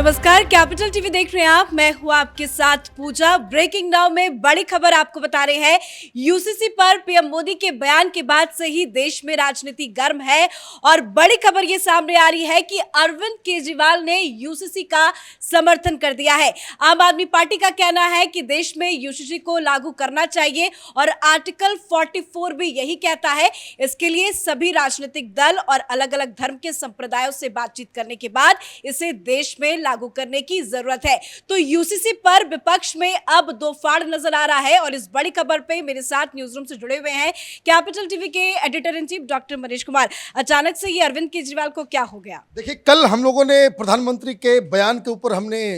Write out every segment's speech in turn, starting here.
नमस्कार, capital TV देख रहे हैं आप। मैं हूं आपके साथ पूजा। ब्रेकिंग नाउ में बड़ी खबर आपको बता रहे हैं। यूसीसी पर पीएम मोदी के बयान के बाद से ही देश में राजनीति गर्म है और बड़ी खबर ये सामने आ रही है कि अरविंद केजरीवाल ने यूसीसी का समर्थन कर दिया है। आम आदमी पार्टी का कहना है कि देश में यूसीसी को लागू करना चाहिए और आर्टिकल 44 भी यही कहता है। इसके लिए सभी राजनीतिक दल और अलग अलग धर्म के संप्रदायों से बातचीत करने के बाद इसे देश में लागू करने की जरूरत है। तो यूसीसी पर विपक्ष में अब दो फाड़ नजर आ रहा है और इस बड़ी खबर पे मेरे साथ न्यूज रूम से जुड़े हुए हैं कैपिटल टीवी के editor in chief doctor Manish Kumar. अचानक से ये अरविंद केजरीवाल को क्या हो गया? देखिए, कल हम लोगों ने प्रधानमंत्री के बयान के ऊपर हमने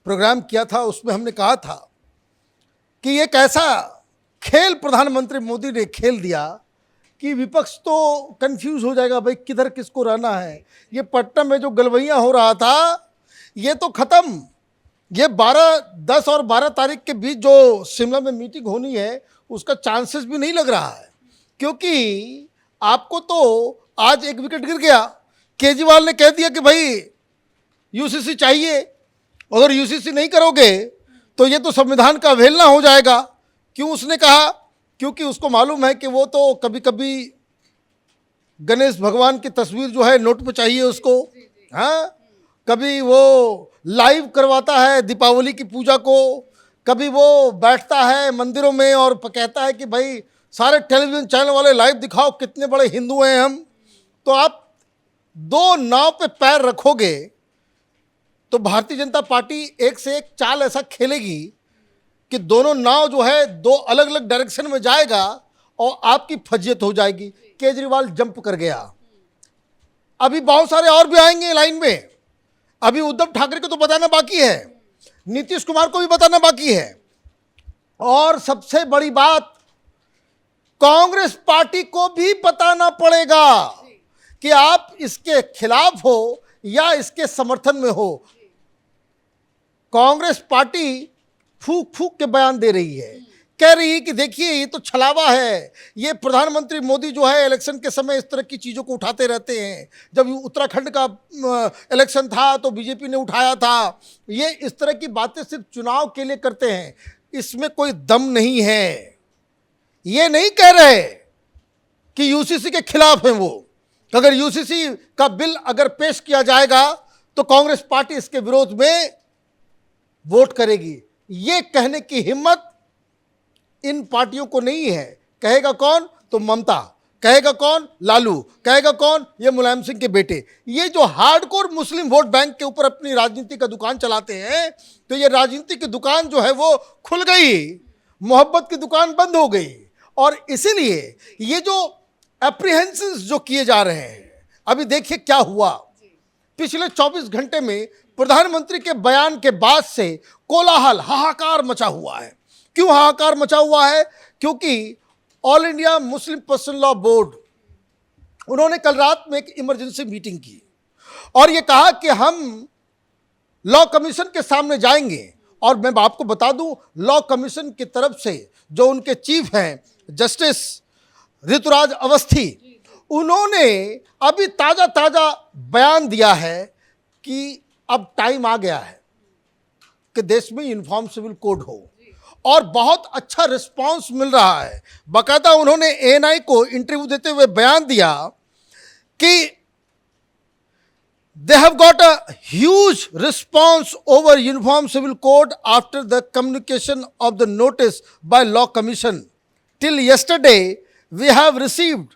प्रोग्राम किया था। उसमें हमने कहा था कि एक ऐसा खेल प्रधानमंत्री मोदी ने खेल दिया कि विपक्ष तो कंफ्यूज हो जाएगा, भाई किधर किसको रहना है। ये पटना में जो गलवैया हो रहा था ये तो ख़त्म। ये 10 और 12 तारीख के बीच जो शिमला में मीटिंग होनी है उसका चांसेस भी नहीं लग रहा है, क्योंकि आपको तो आज एक विकेट गिर गया। केजरीवाल ने कह दिया कि भाई यूसीसी चाहिए, अगर यूसीसी नहीं करोगे तो ये तो संविधान का अवहेलना हो जाएगा। क्यों उसने कहा? क्योंकि उसको मालूम है कि वो तो कभी कभी गणेश भगवान की तस्वीर जो है नोट पे चाहिए उसको। हाँ, कभी वो लाइव करवाता है दीपावली की पूजा को, कभी वो बैठता है मंदिरों में और कहता है कि भाई सारे टेलीविज़न चैनल वाले लाइव दिखाओ कितने बड़े हिंदू हैं हम। तो आप दो नाव पे पैर रखोगे तो भारतीय जनता पार्टी एक से एक चाल ऐसा खेलेगी कि दोनों नाव जो है दो अलग अलग डायरेक्शन में जाएगा और आपकी फजियत हो जाएगी। केजरीवाल जंप कर गया। अभी बहुत सारे और भी आएंगे लाइन में। अभी उद्धव ठाकरे को तो बताना बाकी है, नीतीश कुमार को भी बताना बाकी है, और सबसे बड़ी बात कांग्रेस पार्टी को भी बताना पड़ेगा कि आप इसके खिलाफ हो या इसके समर्थन में हो। कांग्रेस पार्टी फूक फूक के बयान दे रही है, कह रही है कि देखिए ये तो छलावा है। ये प्रधानमंत्री मोदी जो है इलेक्शन के समय इस तरह की चीज़ों को उठाते रहते हैं। जब उत्तराखंड का इलेक्शन था तो बीजेपी ने उठाया था। ये इस तरह की बातें सिर्फ चुनाव के लिए करते हैं, इसमें कोई दम नहीं है। ये नहीं कह रहे कि यूसीसी के खिलाफ हैं वो। अगर यूसीसी का बिल अगर पेश किया जाएगा तो कांग्रेस पार्टी इसके विरोध में वोट करेगी। ये कहने की हिम्मत इन पार्टियों को नहीं है। कहेगा कौन? तो ममता। कहेगा कौन? लालू। कहेगा कौन? ये मुलायम सिंह के बेटे। ये जो हार्डकोर मुस्लिम वोट बैंक के ऊपर अपनी राजनीति का दुकान चलाते हैं, तो ये राजनीति की दुकान जो है वो खुल गई, मोहब्बत की दुकान बंद हो गई। और इसीलिए ये जो एप्रीहेंशंस जो किए जा रहे हैं, अभी देखिए क्या हुआ। पिछले 24 घंटे में प्रधानमंत्री के बयान के बाद से कोलाहल, हाहाकार मचा हुआ है। क्यों हाहाकार मचा हुआ है? क्योंकि all India Muslim personal law board, उन्होंने कल रात में एक इमरजेंसी मीटिंग की और ये कहा कि हम लॉ कमीशन के सामने जाएंगे। और मैं आपको बता दूं, लॉ कमीशन की तरफ से जो उनके चीफ हैं जस्टिस ऋतुराज अवस्थी, उन्होंने अभी ताज़ा बयान दिया है कि अब टाइम आ गया है कि देश में यूनिफॉर्म सिविल कोड हो, और बहुत अच्छा रिस्पांस मिल रहा है। बाकायदा उन्होंने एएनआई को इंटरव्यू देते हुए बयान दिया कि they have got a huge response over uniform civil code after the communication of the notice by law commission. Till yesterday we have received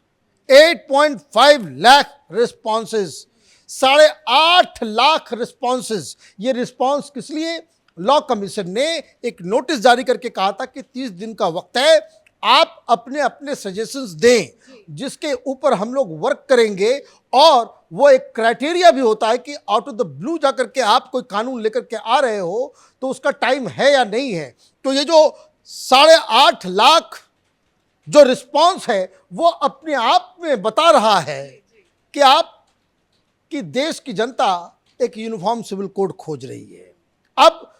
8.5 lakh responses. 8.5 lakh responses. ये रिस्पॉन्स किस लिए? लॉ कमीशन ने एक नोटिस जारी करके कहा था कि 30 दिन का वक्त है, आप अपने अपने सजेशंस दें जिसके ऊपर हम लोग वर्क करेंगे। और वो एक क्राइटेरिया भी होता है कि आउट ऑफ द ब्लू जाकर के आप कोई कानून लेकर के आ रहे हो तो उसका टाइम है या नहीं है। तो ये जो 8.5 लाख जो रिस्पॉन्स है वो अपने आप में बता रहा है कि आप कि देश की जनता एक यूनिफॉर्म सिविल कोड खोज रही है। अब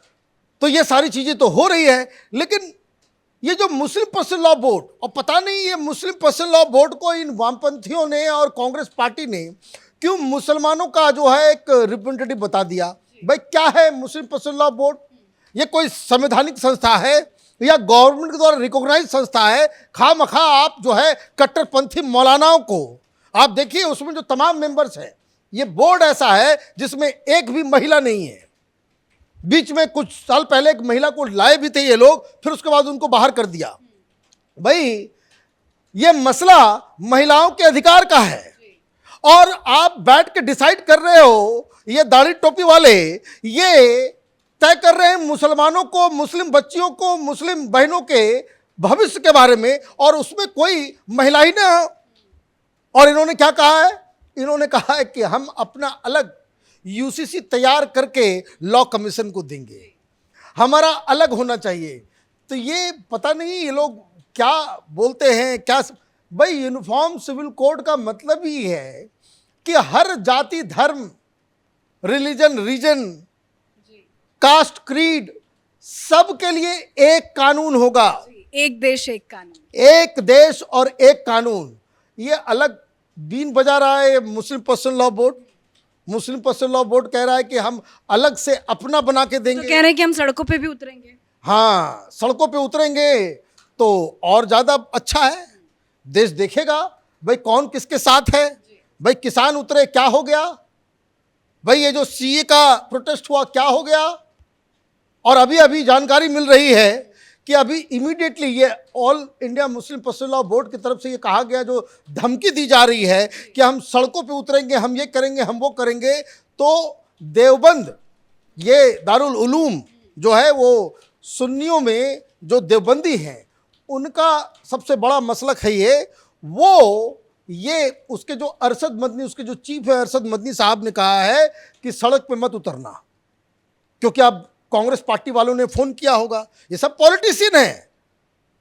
तो ये सारी चीज़ें तो हो रही है, लेकिन ये जो मुस्लिम पर्सनल लॉ बोर्ड, और पता नहीं ये मुस्लिम पर्सनल लॉ बोर्ड को इन वामपंथियों ने और कांग्रेस पार्टी ने क्यों मुसलमानों का जो है एक रिप्रेजेंटेटिव बता दिया। भाई क्या है मुस्लिम पर्सनल लॉ बोर्ड? ये कोई संवैधानिक संस्था है या गवर्नमेंट के द्वारा रिकॉग्नाइज संस्था है? खामखा आप जो है कट्टरपंथी मौलानाओं को आप देखिए, उसमें जो तमाम मेंबर्स हैं, ये बोर्ड ऐसा है जिसमें एक भी महिला नहीं है। बीच में कुछ साल पहले एक महिला को लाए भी थे ये लोग, फिर उसके बाद उनको बाहर कर दिया। भाई ये मसला महिलाओं के अधिकार का है और आप बैठ के डिसाइड कर रहे हो, ये दाढ़ी टोपी वाले ये तय कर रहे हैं मुसलमानों को, मुस्लिम बच्चियों को, मुस्लिम बहनों के भविष्य के बारे में, और उसमें कोई महिला ही ना। और इन्होंने क्या कहा है? इन्होंने कहा है कि हम अपना अलग यूसीसी तैयार करके लॉ कमीशन को देंगे, हमारा अलग होना चाहिए। तो ये पता नहीं ये लोग क्या बोलते हैं क्या। भाई यूनिफॉर्म सिविल कोड का मतलब ही है कि हर जाति, धर्म, रिलीजन, रीजन, कास्ट, क्रीड, सब के लिए एक कानून होगा। एक देश एक कानून, एक देश और एक कानून। ये अलग बीन बजा रहा है मुस्लिम पर्सनल लॉ बोर्ड। मुस्लिम पर्सनल लॉ बोर्ड कह रहा है कि हम अलग से अपना बना के देंगे। तो कह रहे हैं कि हम सड़कों पे भी उतरेंगे। हाँ, सड़कों पे उतरेंगे तो और ज्यादा अच्छा है, देश देखेगा भाई कौन किसके साथ है। भाई किसान उतरे, क्या हो गया? भाई ये जो सीए का प्रोटेस्ट हुआ, क्या हो गया? और अभी अभी जानकारी मिल रही है कि अभी इमीडिएटली ये all India Muslim personal law board की तरफ से ये कहा गया, जो धमकी दी जा रही है कि हम सड़कों पे उतरेंगे, हम ये करेंगे, हम वो करेंगे। तो देवबंद, ये दारुल उलूम जो है, वो सुन्नियों में जो देवबंदी हैं, उनका सबसे बड़ा मसलक है ये उसके जो अरशद मदनी, उसके जो चीफ है अरशद मदनी साहब ने कहा है कि सड़क पे मत उतरना, क्योंकि अब कांग्रेस पार्टी वालों ने फोन किया होगा, ये सब पॉलिटिशियन हैं,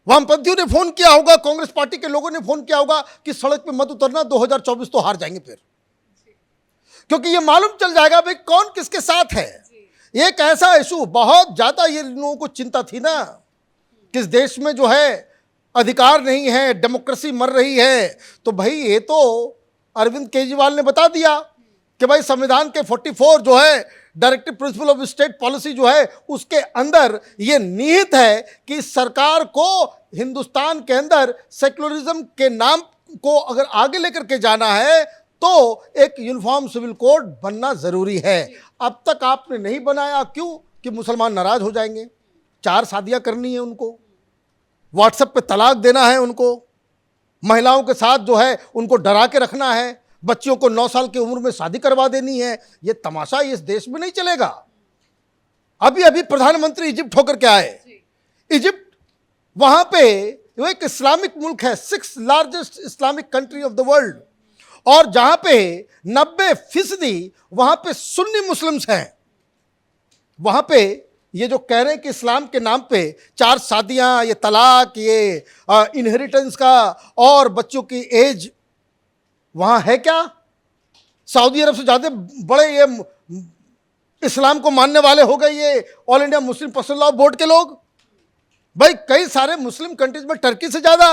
वामपंथियों ने फोन किया होगा, कांग्रेस पार्टी के लोगों ने फोन किया होगा कि सड़क पे मत उतरना, 2024 तो हार जाएंगे फिर, क्योंकि ये मालूम चल जाएगा भाई कौन किसके साथ है। एक ऐसा इशू बहुत ज्यादा ये लोगों को चिंता थी ना, किस देश में जो है अधिकार नहीं है, डेमोक्रेसी मर रही है। तो भाई ये तो अरविंद केजरीवाल ने बता दिया कि भाई संविधान के 44 जो है directive principle of state policy जो है, उसके अंदर ये निहित है कि सरकार को हिंदुस्तान के अंदर सेक्युलरिज्म के नाम को अगर आगे लेकर के जाना है तो एक यूनिफॉर्म सिविल कोड बनना जरूरी है। अब तक आपने नहीं बनाया, क्यों? कि मुसलमान नाराज हो जाएंगे, 4 शादियां करनी है उनको, व्हाट्सएप पे तलाक देना है उनको, महिलाओं के साथ जो है उनको डरा के रखना है, बच्चियों को 9 साल की उम्र में शादी करवा देनी है। ये तमाशा इस देश में नहीं चलेगा। अभी अभी प्रधानमंत्री इजिप्ट होकर के आए। इजिप्ट, वहां पे वो एक इस्लामिक मुल्क है, 6th largest Islamic country of the world, और जहां पे 90% वहां पे सुन्नी मुस्लिम्स हैं। वहां पे ये जो कह रहे हैं कि इस्लाम के नाम पे 4 शादियां, ये तलाक, ये इनहेरिटेंस का और बच्चों की एज, वहां है क्या? सऊदी अरब से ज्यादा बड़े ये इस्लाम को मानने वाले हो गए ये all India Muslim personal law board के लोग। भाई कई सारे मुस्लिम कंट्रीज में टर्की से ज्यादा,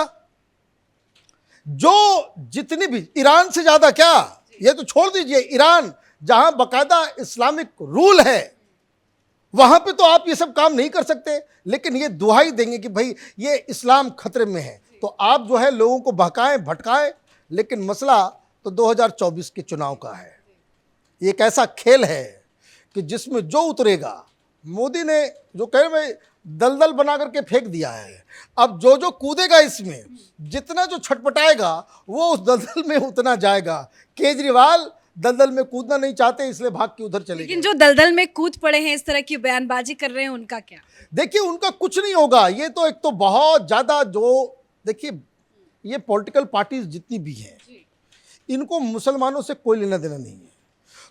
जो जितनी भी, ईरान से ज्यादा, क्या ये तो छोड़ दीजिए, ईरान जहां बकायदा इस्लामिक रूल है वहां पे तो आप ये सब काम नहीं कर सकते। लेकिन ये दुहाई देंगे कि भाई ये इस्लाम खतरे में है, तो आप जो है लोगों को बहकाएं भटकाएं। लेकिन मसला तो 2024 के चुनाव का है। ये एक ऐसा खेल है कि जिसमें जो उतरेगा, मोदी ने जो कह रहे दलदल बना करके फेंक दिया है, अब जो जो कूदेगा इसमें, जितना जो छटपटाएगा वो उस दलदल में उतना जाएगा। केजरीवाल दलदल में कूदना नहीं चाहते, इसलिए भाग के उधर चले गए। लेकिन जो दलदल में कूद पड़े हैं, इस तरह की बयानबाजी कर रहे हैं, उनका क्या? देखिए उनका कुछ नहीं होगा। ये तो एक तो बहुत ज्यादा जो, देखिए ये पॉलिटिकल पार्टीज जितनी भी हैं, इनको मुसलमानों से कोई लेना देना नहीं है।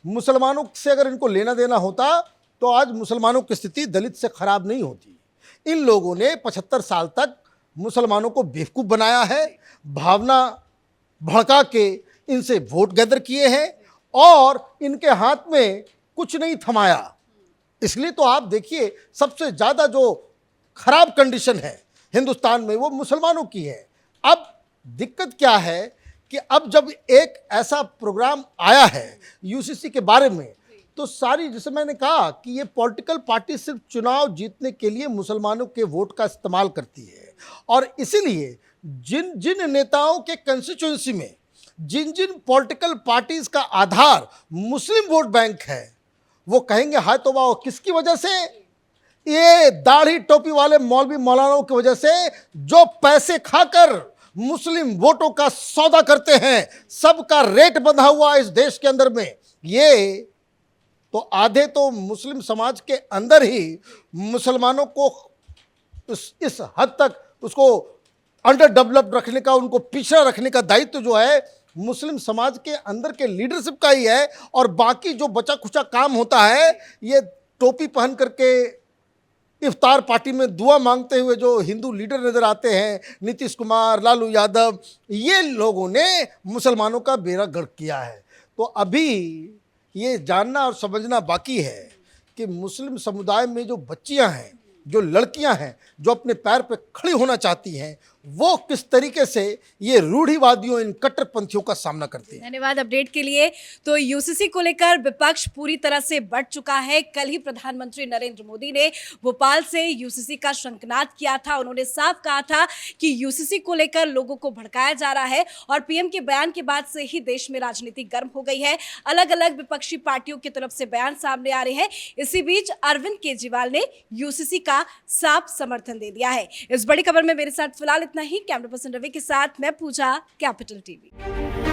मुसलमानों से अगर इनको लेना देना होता तो आज मुसलमानों की स्थिति दलित से खराब नहीं होती। इन लोगों ने 75 साल तक मुसलमानों को बेवकूफ़ बनाया है, भावना भड़का के इनसे वोट गैदर किए हैं और इनके हाथ में कुछ नहीं थमाया। इसलिए तो आप देखिए सबसे ज़्यादा जो खराब कंडीशन है हिंदुस्तान में वो मुसलमानों की है। अब दिक्कत क्या है कि अब जब एक ऐसा प्रोग्राम आया है यूसीसी के बारे में, तो तो सारी, जैसे मैंने कहा कि ये पॉलिटिकल पार्टी सिर्फ चुनाव जीतने के लिए मुसलमानों के वोट का इस्तेमाल करती है, और इसीलिए जिन जिन नेताओं के कंस्टिट्यूंसी में जिन जिन पॉलिटिकल पार्टीज का आधार मुस्लिम वोट बैंक है, वो कहेंगे हाय तौबा, वो किसकी वजह से? ये दाढ़ी टोपी वाले मौलवी मौलानाओं की वजह से, जो पैसे खाकर मुस्लिम वोटों का सौदा करते हैं। सबका रेट बंधा हुआ है इस देश के अंदर में। ये तो आधे तो मुस्लिम समाज के अंदर ही मुसलमानों को इस हद तक उसको अंडर डेवलप्ड रखने का, उनको पिछड़ा रखने का दायित्व जो है मुस्लिम समाज के अंदर के लीडरशिप का ही है। और बाकी जो बचा खुचा काम होता है, ये टोपी पहन करके इफ्तार पार्टी में दुआ मांगते हुए जो हिंदू लीडर नजर आते हैं, नीतीश कुमार, लालू यादव, ये लोगों ने मुसलमानों का बेड़ा गर्क किया है। तो अभी ये जानना और समझना बाकी है कि मुस्लिम समुदाय में जो बच्चियां हैं, जो लड़कियां हैं, जो अपने पैर पे खड़ी होना चाहती हैं, वो किस तरीके से ये रूढ़िवादियों, इन कट्टरपंथियों का सामना करती हैं। धन्यवाद अपडेट के लिए। तो यूसीसी को लेकर विपक्ष पूरी तरह से बढ़ चुका है। कल ही प्रधानमंत्री नरेंद्र मोदी ने भोपाल से यूसीसी का शंखनाद किया था। उन्होंने साफ कहा था कि यूसीसी को लेकर लोगों को भड़काया जा रहा है, और पीएम के बयान के बाद से ही देश में राजनीति गर्म हो गई है। अलग अलग विपक्षी पार्टियों की तरफ से बयान सामने आ रहे हैं। इसी बीच अरविंद केजरीवाल ने यूसीसी का साफ समर्थन दे दिया है। इस बड़ी खबर में मेरे साथ फिलहाल इतना ही। कैमरा पर्सन रवि के साथ मैं पूजा, कैपिटल टीवी।